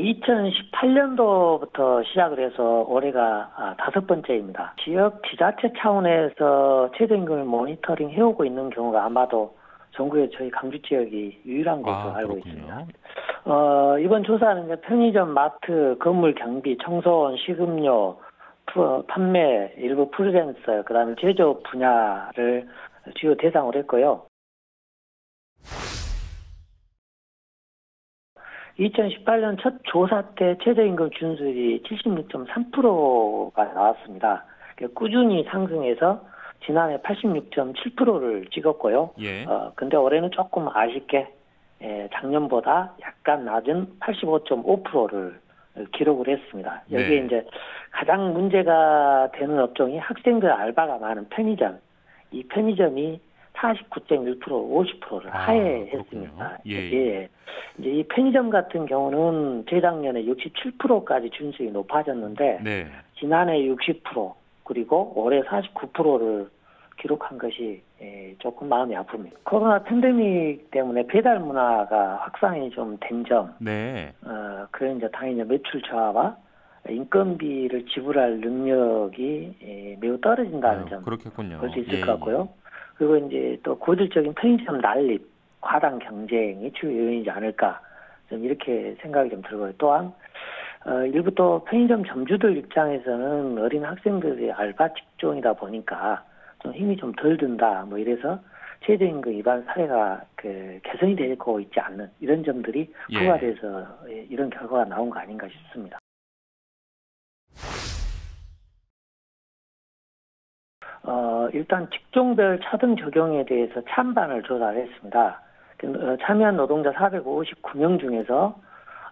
2018년도부터 시작을 해서 올해가 5번째입니다. 지역 지자체 차원에서 최저임금을 모니터링 해오고 있는 경우가 아마도 전국에 저희 강주 지역이 유일한 것으로 알고 그렇군요. 있습니다. 이번 조사는 이제 편의점, 마트, 건물 경비, 청소원, 식음료, 판매, 일부 프리랜서, 그다음에 제조 분야를 주요 대상으로 했고요. 2018년 첫 조사 때 최저임금 준수율이 76.3%가 나왔습니다. 꾸준히 상승해서 지난해 86.7%를 찍었고요. 예. 근데 올해는 조금 아쉽게 작년보다 약간 낮은 85.5%를 기록을 했습니다. 여기에 네. 이제 가장 문제가 되는 업종이 학생들 알바가 많은 편의점. 이 편의점이 49.1%, 50%를 하회했습니다. 예. 이제 이 편의점 같은 경우는 재작년에 67%까지 준수율이 높아졌는데 네. 지난해 60% 그리고 올해 49%를 기록한 것이 조금 마음이 아픕니다. 코로나 팬데믹 때문에 배달 문화가 확산이 좀 된 점, 네. 그런 이제 당연히 매출 저하와 인건비를 지불할 능력이 매우 떨어진다는 점 그렇겠군요. 볼 수 있을 것 같고요. 그리고 이제 또 고질적인 편의점 난립, 과당 경쟁이 주요 요인이지 않을까 좀 이렇게 생각이 좀 들고요. 또한 일부 또 편의점 점주들 입장에서는 어린 학생들의 알바 직종이다 보니까 좀 힘이 좀 덜 든다 뭐 이래서 최저임금 위반 사례가 개선이 되고 있지 않는 이런 점들이 부과돼서 이런 결과가 나온 거 아닌가 싶습니다. 일단 직종별 차등 적용에 대해서 찬반을 조사를 했습니다. 참여한 노동자 459명 중에서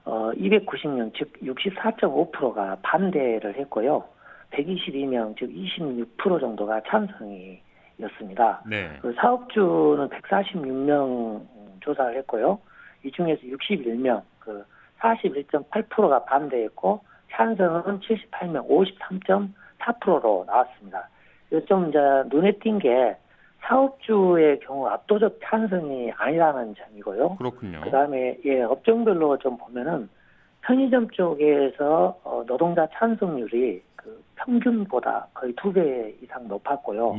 290명, 즉 64.5%가 반대를 했고요. 122명, 즉 26% 정도가 찬성이었습니다. 네. 사업주는 146명 조사를 했고요. 이 중에서 61명, 41.8%가 반대했고 찬성은 78명, 53.4%로 나왔습니다. 좀 이제 눈에 띈 게 사업주의 경우 압도적 찬성이 아니라는 점이고요. 그렇군요. 그다음에 업종별로 좀 보면은 편의점 쪽에서 노동자 찬성률이 평균보다 거의 2배 이상 높았고요.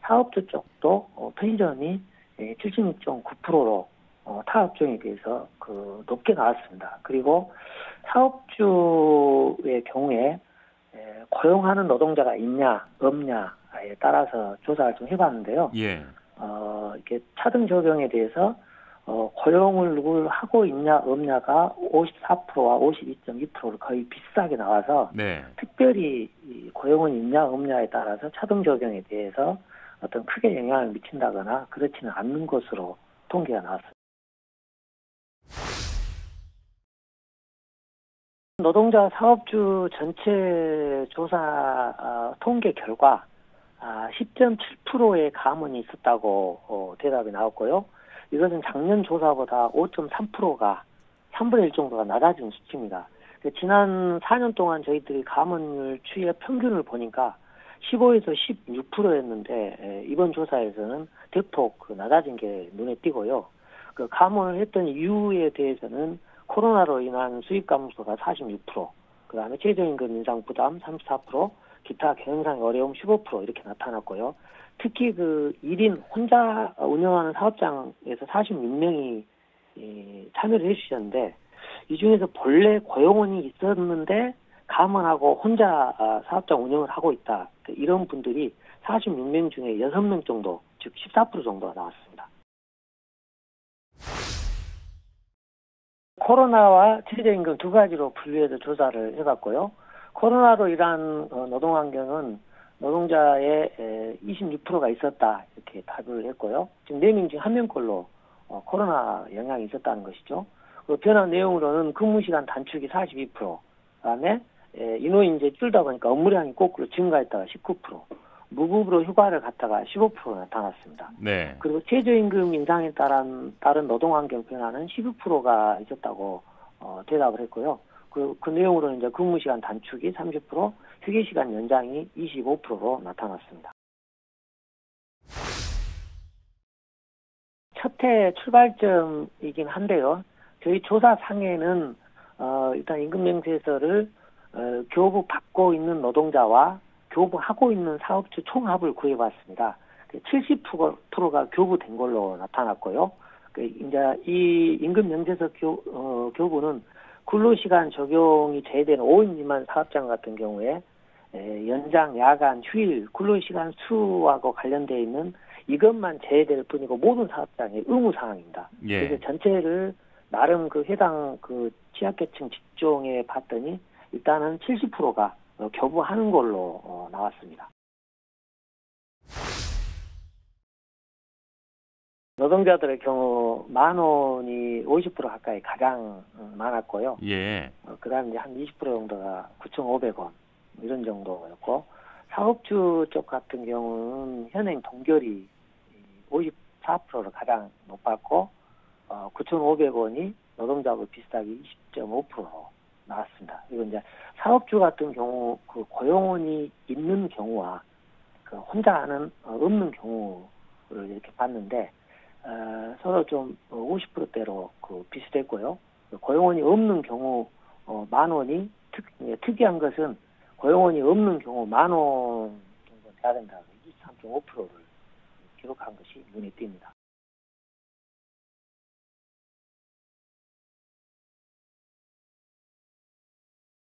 사업주 쪽도 편의점이 76.9%로 타 업종에 비해서 높게 나왔습니다. 그리고 사업주의 경우에 고용하는 노동자가 있냐 없냐에 따라서 조사를 좀 해봤는데요. 이렇게 차등 적용에 대해서 고용을 누굴 하고 있냐 없냐가 54%와 52.2%를 거의 비슷하게 나와서 특별히 고용은 있냐 없냐에 따라서 차등 적용에 대해서 어떤 크게 영향을 미친다거나 그렇지는 않는 것으로 통계가 나왔습니다. 노동자 사업주 전체 조사 통계 결과 10.7%의 감원이 있었다고 대답이 나왔고요. 이것은 작년 조사보다 5.3%가 3분의 1 정도가 낮아진 수치입니다. 지난 4년 동안 저희들이 감원율 추이의 평균을 보니까 15에서 16%였는데 이번 조사에서는 대폭 낮아진 게 눈에 띄고요. 감원을 했던 이유에 대해서는 코로나로 인한 수입 감소가 46%, 그다음에 최저임금 인상 부담 34%, 기타 경영상의 어려움 15% 이렇게 나타났고요. 특히 1인 혼자 운영하는 사업장에서 46명이 참여를 해주셨는데 이 중에서 본래 고용원이 있었는데 감원하고 혼자 사업장 운영을 하고 있다. 이런 분들이 46명 중에 6명 정도, 즉 14% 정도가 나왔습니다. 코로나와 최저임금 두 가지로 분류해서 조사를 해봤고요. 코로나로 인한 노동환경은 노동자의 26%가 있었다 이렇게 답을 했고요. 지금 4명 중 1명꼴로 코로나 영향이 있었다는 것이죠. 그 변화 내용으로는 근무시간 단축이 42%, 그다음에 인원이 이제 줄다 보니까 업무량이 거꾸로 증가했다가 19%, 무급으로 휴가를 갔다가 15% 나타났습니다. 그리고 최저임금 인상에 따른 노동환경 변화는 12%가 있었다고 대답을 했고요. 그 내용으로는 이제 근무시간 단축이 30%, 휴게시간 연장이 25%로 나타났습니다. 첫 해 출발점이긴 한데요. 저희 조사상에는 일단 임금명세서를 교부받고 있는 노동자와 교부하고 있는 사업주 총합을 구해봤습니다. 70%가 교부된 걸로 나타났고요. 이제 이 임금명세서 교부는 근로시간 적용이 제외되는 5인 미만 사업장 같은 경우에 연장, 야간, 휴일, 근로시간 수하고 관련되어 있는 이것만 제외될 뿐이고 모든 사업장의 의무 사항입니다. 예. 그래서 전체를 나름 그 해당 그 취약계층 직종에 봤더니 일단은 70%가 교부하는 걸로 나왔습니다. 노동자들의 경우 10,000원이 50% 가까이 가장 많았고요. 예. 그다음 이제 한 20% 정도가 9,500원 이런 정도였고, 사업주 쪽 같은 경우는 현행 동결이 54%로 가장 높았고 9,500원이 노동자하고 비슷하게 20.5%로 나왔습니다. 그리고 이제 사업주 같은 경우 그 고용원이 있는 경우와 그 혼자 하는 없는 경우를 이렇게 봤는데 서로 좀 50%대로 그 비슷했고요. 고용원이 없는 경우 10,000원이 특이한 것은 고용원이 없는 경우 10,000원 정도 돼야 된다고 23.5%를 기록한 것이 눈에 띕니다.